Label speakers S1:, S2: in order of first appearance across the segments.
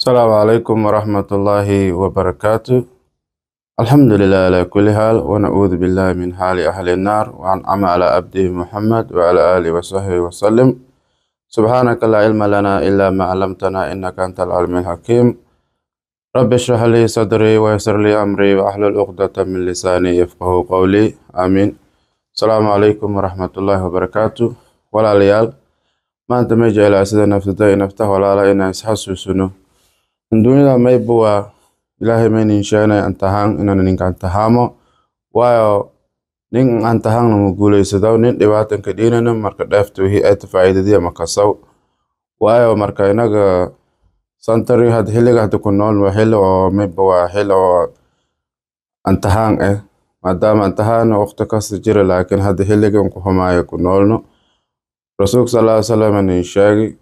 S1: السلام عليكم ورحمة الله وبركاته. الحمد لله على كل حال، ونعوذ بالله من حال أهل النار، وأنعم على عبده محمد وعلى آله وصحبه وسلم. سبحانك لا علم لنا إلا ما علمتنا إنك أنت العليم الحكيم. رب اشرح لي صدري ويسر لي أمري واحلل عقدة من لساني يفقه قولي. آمين. السلام عليكم ورحمة الله وبركاته. ولا ليال ما أنت ميجي إلى سيدنا نفتح نفتح ولا لا إنا يسحسسنو الدنيا ما يبوا إلهي من إنشانا أنتهان إننا نكانتهامو وايو نين أنتهان نمقولي سداو نين ديواتن كديننا مركا دافتو هي أتفايدة دي مكاسو وايو مركا إناغا سانتري هاد هيليغا هتكونون وحيلو ميبوا حيلو أنتهان مادام أنتهان وقتك سجير لكن هاد هيليغا نكوهما يكونون رسول صلى الله عليه وسلم نشاقي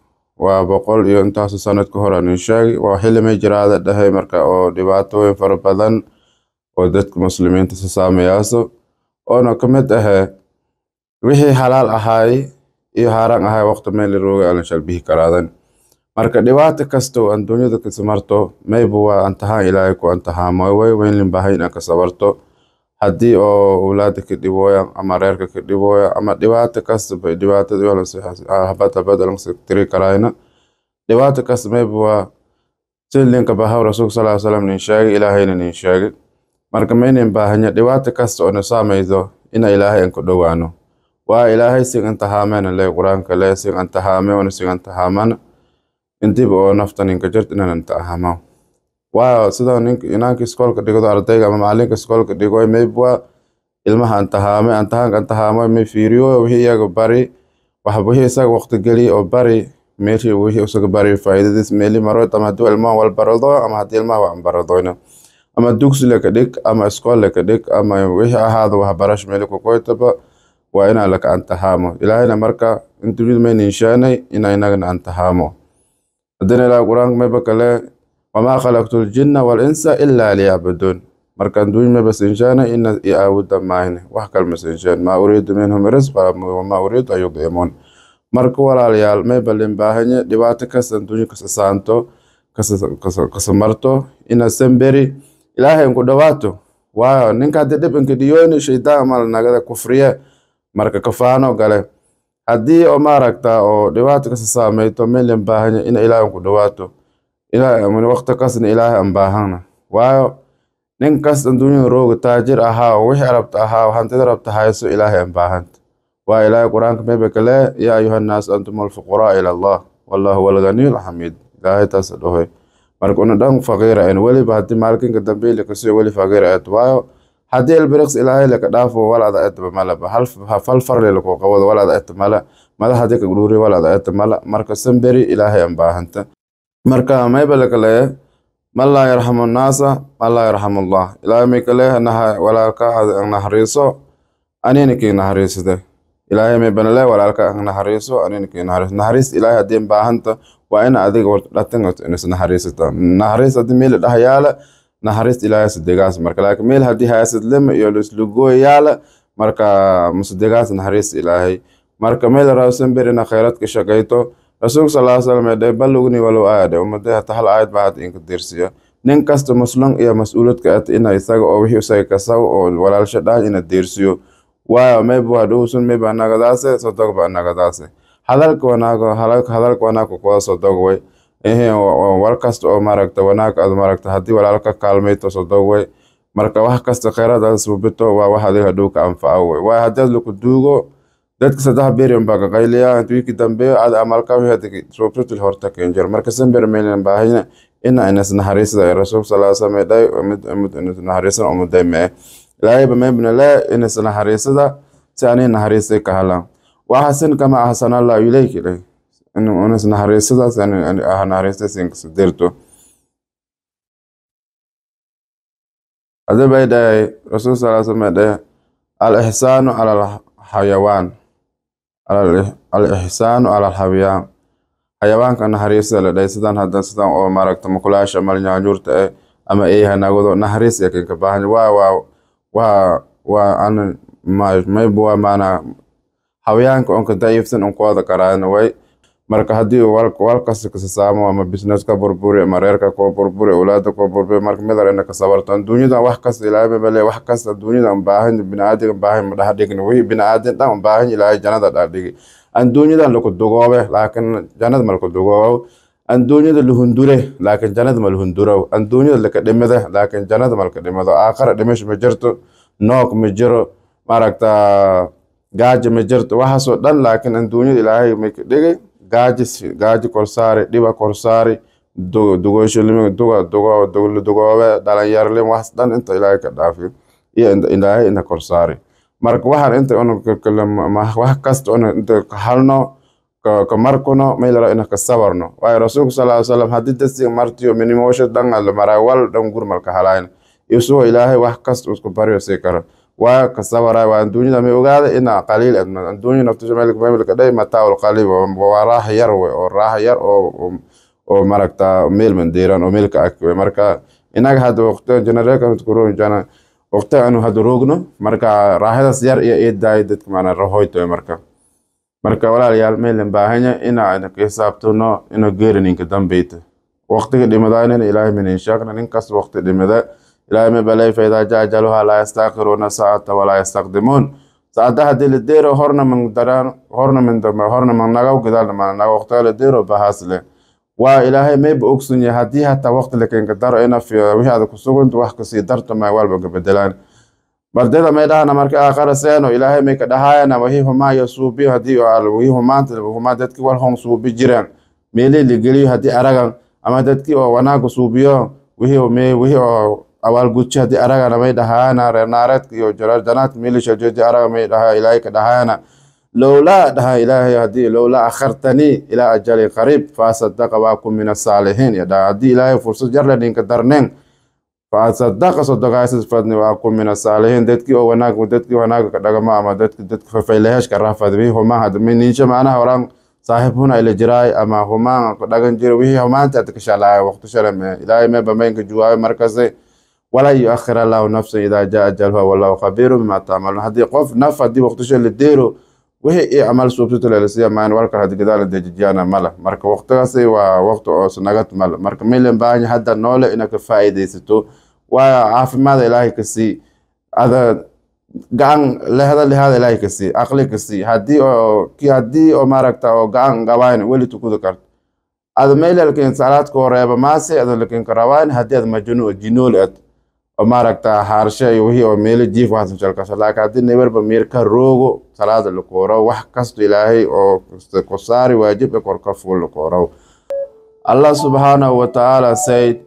S1: وبقول ينتهي سنة كهرة نشاقي وحيل ما جرى ده مركا أو دباتو فربضن ودتك مسلمين تسامي ياسو أنا كمت وحي حلال أهاي هاران أهاي وقت ما اللي روغي على شلبيه كرادن مركا دبات كستو أن دنيا دك سمرتو ما يبوا أنتها إلهيك وأنتها موي وين لنباهين أكسبرتو haddii oo awlaadka ka dhibooyaan ama reerka ka dhibooyaan ama dhibaato kasta dhibaatada habad lansi tiri karayna dhibaato kasta mayba waa silinka bahaw rasuulka sallallahu alayhi wasallam nin sheegay ilaahayna nin sheegay marka maynin baahanya dhibaato kasta oo na saamayso ina ilaahay aan ku dhowaano waa ilaahay sin intahaamena le quraanka le sin intahaamena sin intahaamana intiba oo naftan inka jirta inaan intahaamo waa sida inaanka iskoolka dhigado ardayga ama macalinka iskoolka dhigo mayba ilmaha antahaamo may fiiriyo wixii iyaga bari wixii isaga waqti geliya oo bari meeshii wixii isaga bari faa'iidadiis meeli maro ama hadduu ilmaha wal barado ama haddii ilmaha wax baradoyna ama dugsi la ka dhig ama iskool la ka dhig ama wixii ahaado waxbarasho meeli ku koytaba waa inaa laka antahaamo ilaahayna marka intuu may ninshaanay ina inagana antahaamo haddana ilaaha qur-aanka mayba kale وما خلقت الجن والإنس إلا ليعبدون مركان دوي ما بس إنشانا إن يعبد معين وحكى المسنشان ما أريد منهم رزق وما أريد أن يطعمون مركو ولا ليال ما بلين باهني دباتك سنتوني كسانتو كسمرتو إن سمبري إلهي إنكو دواتو واو نينكا تدب إنك ديوني شيطان مال نغدا كفرية مركا كفانو قال هدي أو ماركتا أو دباتك سساميتو ملين باهني إن إلهي إنكو دواتو إلهي من وقت كسن إلهي أنباهنا واو نين كسن دنيا روغ تاجر أها وحي ربط أها وحانت ربط هايسو إلهي أنباهنت وإلهي قرآن كميبك لا يا أيها الناس أنتم الفقراء إلى الله والله هو الغني الحميد إلهي تسألوه مركونا دان فقيرة إن ولي بهدي مالكين كدنبي لكسي ولي فقيرة واو هدي البرقس إلهي لك دافو ولا دائت بمالا فالفر لك وقوض ولا دائت مالا ماذا هديك قلوري ولا دائت مالا مركز سنبري إلهي أنباهنت marka mayba la kale man la yarhamu an-nasa man la yarhamu Allah ilaahay may kale walaalka nahariiso anina ki nahariisade ilaahay may banale walaalka nahariiso anina ki nahariis ilaahay hadeen baahanta waa in adiga wartan in nahariisata nahariis hadii meel dhahayaala nahariis ilaahay sadeegaas marka laakiin meel hadii haasad lama iyo islugo yaala marka musdeegaas nahariis ilaahay marka meel raawsan berina khayraadka shaqayto رسول صلى الله عليه وسلم يقول بلغني ولو آية ومدها تحل آية بعد إنك تدرسيها نين كاست مسلم إيا مسؤولة كأت إنا يساق أو وحي وساق كساو أو ولا الشدان إنا تدرسيو وما يبوها دوسون ما يبقى ناقداسة صدق بقى ناقداسة حلالك وناك وقوة صدق وي إيه والكاست أو ماركتا وناك أذ ماركتا هدي ولا لك كالميتو صدق وي marka wax kasta khayraad aan suubito waa wax adiga dhowka anfaawo waa hadii lagu duugo dadka saddex beeriyan baa qayliya intii ki dambe aad amalka wixii roobtul horta keenjar marka sanber meelan baahina ina inas naxariisada rasuul sallallahu alayhi wasallam mid naxariisan oo mudayme ilaahay ba meebna la inas naxariisada saani naxariisay ka halan wa hasan kama ahsana Allah ilayki inuu inas naxariisada saani naxariisay sin kadirto هذا بعد رسول صلى الله عليه وسلم الإحسان على الحيوان الإحسان على الحيوان حيوان كان حريص لدي سدان هذا سدان أو ماركت مكلاش أمال نجورت أما إيه نقول نحريص يكين كباهن أنا ما يبوا معنا حيوان كون كدايفتن أنقاذ كران وي marka haddii walkasta kasasaamo ama business ka burburi ama reerka koo burburi awlaada koo burburi marka midar ina ka sabarto adduunyada wax kasta ilaahay bale wax kasta adduunyada baahan bini'aadam baahan ma dhax dhigin wixii bini'aadam dhan baahan ilaahay jannada dhax dhigi adduunyada lagu dugoobe laakiin jannada ma lagu dugoobo adduunyada la hundure laakiin jannada ma la hunduro adduunyada la ka dhimada laakiin jannada ma la ka dhimado aakhira dhimash ma jirto noog ma jiro maaragta gaajo ma jirto waxaasoo dhan laakiin adduunyada ilaahay ma ka dhigay gaaji korsaari dhiba korsaari dugoobe dhalinyarlim wax dhan inta ilaahay ka dhaafi iyo ilaahay ina korsaari marka waxaan inta wax kasta inta ka halno ka markuno maylara ina ka sabarno waayo rasuulku sallallahu alayhi wasallam haddii dadsi martiyo minimoosho dhan la maray wal dhan gurmal ka halayna isoo ilaahay wax kasta isku bariyo si karo waa ka sabaray waa adduunyada ma ogaada ina qaliil adduunyada naftiisa meel ka dhay mataawul qaliil waa raax yar oo maragta meel mandiran oo meel ka akwe marka inaga hadda waqti generation kuroon jana waqti aanu hadda roogno marka raaxadaas yar iyo eedaay dadka maana rahoyto marka walaalayaal meel baahanya ina ka xisaabtano ina geerininka dambeeyta waqtiga dhimadayna ilaahay min inshaaqna ninkas waqti dhimada ilaahay ma balay fayda jaajaluha la yastaqiruna sa'ata wala yastaqdimun saada hadii la deero horna man nagaw gadaal ma naga waqti la deero bahasle waa ilaahay may ba ogsun yahay hadii hata waqti la keen daro ina fi wixii aad ku sugunto wax ka sii darto ma walba gabedelaan bardada may dhaana marka aakhira seeno ilaahay may ka dhahaayana wixii huma ya suubi hadii wixii huma dadkii wal hon suubi jiraan meelay la geliyo hadii aragan ama dadkii oo wanaag suubiyo wixii oo awal gucci hadii aragana may dhahaana reenaareedka iyo janaat meelisha jeedi araga may dhahaa ilaahay ka dhahaana lowla dhaha ilaahay hadii lowla akhartani ila ajali qarib fasaddaqa wa kum min as-salihin ya hadii ilaahay fursad jar la dhinka darneen fasaddaqa sadaqaas fadni wa kum min as-salihin dadkii oo wanaag ka dhagama ama dadkii fafaylahash ka raafadbi huma had minisha maana horan saaxibuna ila jiray ama huma dhagan jiro wixii humaanta ka shalay waqti shalame ilaahay ma bamaynka juwaay markaasay ولا يؤخر الله نفسا إذا جاء أجلها والله خبير بما تعملون هذه قف نف هذه وقت شيء اللي ديرو وهي عمل سوبته للسيا ما نورك هذه كذا لدجيانا ملا مرك وقتها سي ووقت سنغت ملا مرك ميلن باين حتى نولة إنك فائدة ستو وعاف ماذا إلهي كسي هذا قان لهذا إلهي كسي أقلي كسي هذه أو ماركتا أو قان قوين ولي تكود كارت هذا ميلن لكن سالات كوريبا ماسي هذا لكن كروان هذه مجنون جنول maaragta haarshay wixii oo meel jiif wax jalka salaaka hadii neberba meerka roogo salaada la kooro wax kasto ilaahay oo ku saari waajib kor ka fuul kooro Allah subhanahu wa ta'ala said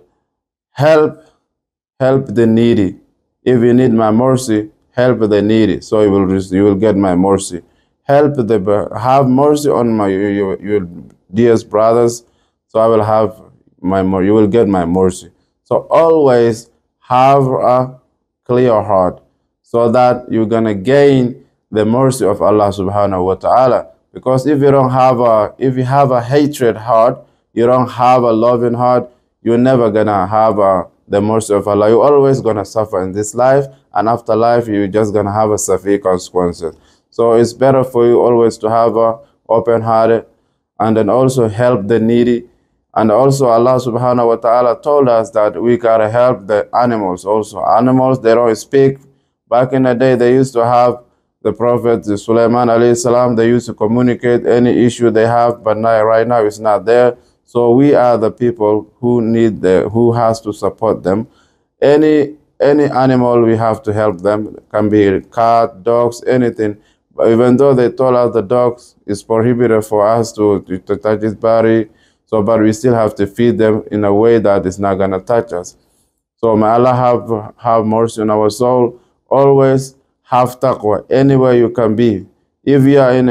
S1: help the needy if you need my mercy help the needy so you will get my mercy have mercy on your dearest brothers so I will have you will get my mercy so always have a clear heart so that you're going to gain the mercy of Allah subhanahu wa ta'ala. Because if you have a hatred heart, you don't have a loving heart, you're never going to have the mercy of Allah. You're always going to suffer in this life, and after life, you're just going to have a severe consequences. So it's better for you always to have a open heart and then also help the needy. And also Allah subhanahu wa ta'ala told us that we gotta help the animals also. Animals, they don't speak. Back in the day, they used to have the Prophet Sulaiman alayhi salam, they used to communicate any issue they have, but now, right now it's not there. So we are the people who has to support them. Any animal, we have to help them. It can be cat, dogs, anything. But even though they told us the dogs is prohibited for us to touch his body, but we still have to feed them in a way that is not gonna touch us. So may Allah have mercy on our soul. Always have taqwa anywhere you can be. If you are in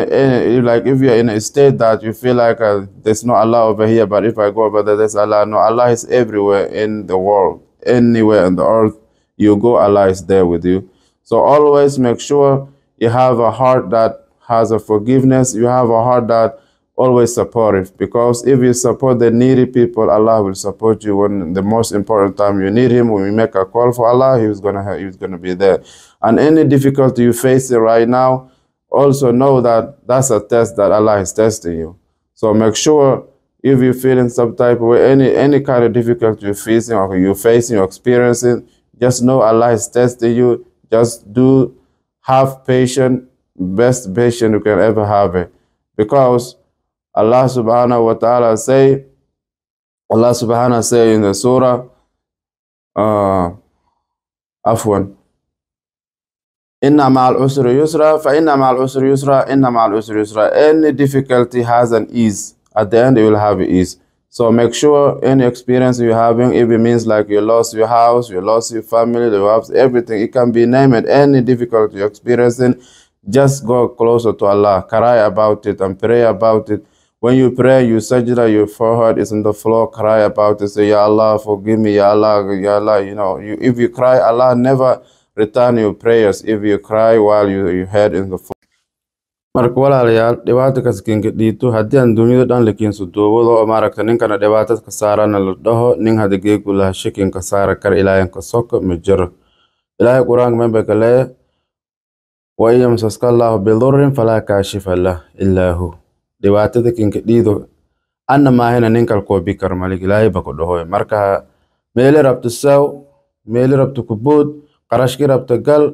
S1: a state that you feel like there's no Allah over here, but if I go over there, there's Allah. No, Allah is everywhere in the world, anywhere on the earth you go, Allah is there with you. So always make sure you have a heart that has a forgiveness. You have a heart that always supportive, because if you support the needy people, Allah will support you when the most important time you need Him. When you make a call for Allah, He's gonna be there. And any difficulty you face right now, also know that that's a test that Allah is testing you. So make sure if you're feeling some type of way, any kind of difficulty you're facing or experiencing, just know Allah is testing you. Just have patience, best patience you can ever have it. Because Allah subhanahu wa ta'ala say in the surah, Afwan, Inna ma'al usri yusra, fa inna ma'al usri yusra, inna ma'al usri yusra. Any difficulty has an ease. At the end, you will have ease. So make sure any experience you're having, if it means like you lost your house, you lost your family, you lost everything, it can be named any difficulty you're experiencing, just go closer to Allah, cry about it and pray about it. When you pray, you sajda, your forehead is on the floor, cry about it, say, Ya Allah, forgive me, Ya Allah, Ya Allah. If you cry, Allah never return your prayers if you cry while your head in the floor. Marka walaalayaal dhibaato kaskinka dhiito haddii aan dunida dhan lakiin suduubado oo maaragta ninkana dhibaatada ka saarana la dhaho nin hada geegu laha shakinka saara kar ilaayanka soka ma jiro. Ilaahay qur-aanka membeka leeya wa in yamsaska Allahu bidurrin falaa kaashifa lahu illaa hu. Dhibaatada kinka dhiido anna maahina ninkal koobi kar malik ilaahay ba ku dhahoy. Marka meeli rabto saw, meeli rabto kubood, qarashki rabto gal,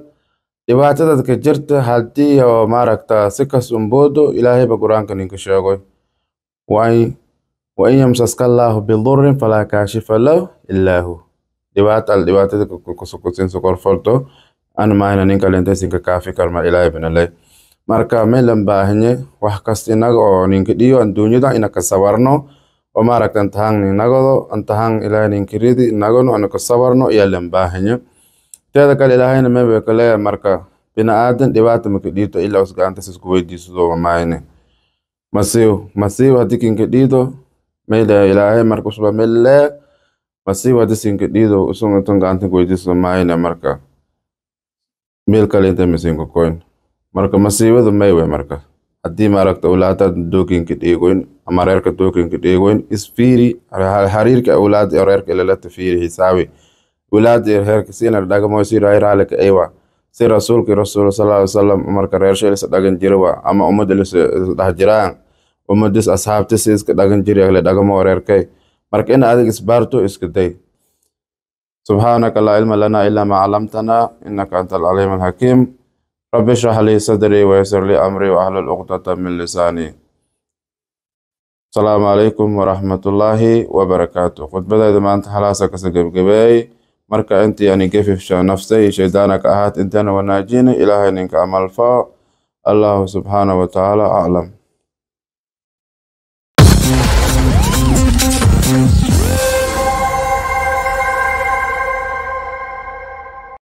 S1: dhibaatada ka jirta haddii oo maaragta si kasumboodo ilaahay ba qur-aanka ninka sheegoy wa in yamsaska Allahu bidurrin falaa kaashifa lahu illaa hu. dhibaatada kusukusin sokor folto an maahina ninka lentesinka kaafi karma ilaahay banalay. Marka meelan baahanye wax kasta inaga oo ninka dhiyo adduunyada inaka sawarno oo maaragta antahan ninagado antahan ilaahay ninka ridi inagano anaka sawarno iyalan baahanye. Teeda kale ilaahayna membeka leeya marka binaadan dhibaata maka dhiito ilaa usgaanta isku weydiisado maayne masiiw haddii kinka dhiido meela ilaahay marka usba meelle masiiw haddii sinka dhiido usungan gaanta weydiisado maayne marka meel kale inta misinka koyn. Marka masiibadu maywe marka haddii maaragta awlaada dookinka dheegoyn ama reerka dookinka dheegoyn isfiiri xariirka awlaad iyo reerka ilalata fiiri xisaabi ولاد هيك سينا دغمو سي رايرالك ايوا سي رسولك رسول صلى الله عليه وسلم marka reer sheelis dhagan jirwa ama ummad lis dhajiraan ummadis asxaabtis iska dhagan jiriyay dhagamo reerkay marka in adig isbaarto iska day. subhanaka la ilma lana illa ma 'allamtana innaka antal alimul hakim. rabbi shrah li sadri wa yassir li amri wa ahlul 'uqdatam min lisani. Assalamu alaykum wa rahmatullahi wa barakatuh. khudbadayda maanta halaasa ka gabagabay marka inta yani gefifsha nafsay shaydaanaka ahaat intana wanaajina ilaahay ninka amal fa Allah subhanahu wa ta'ala a'lam.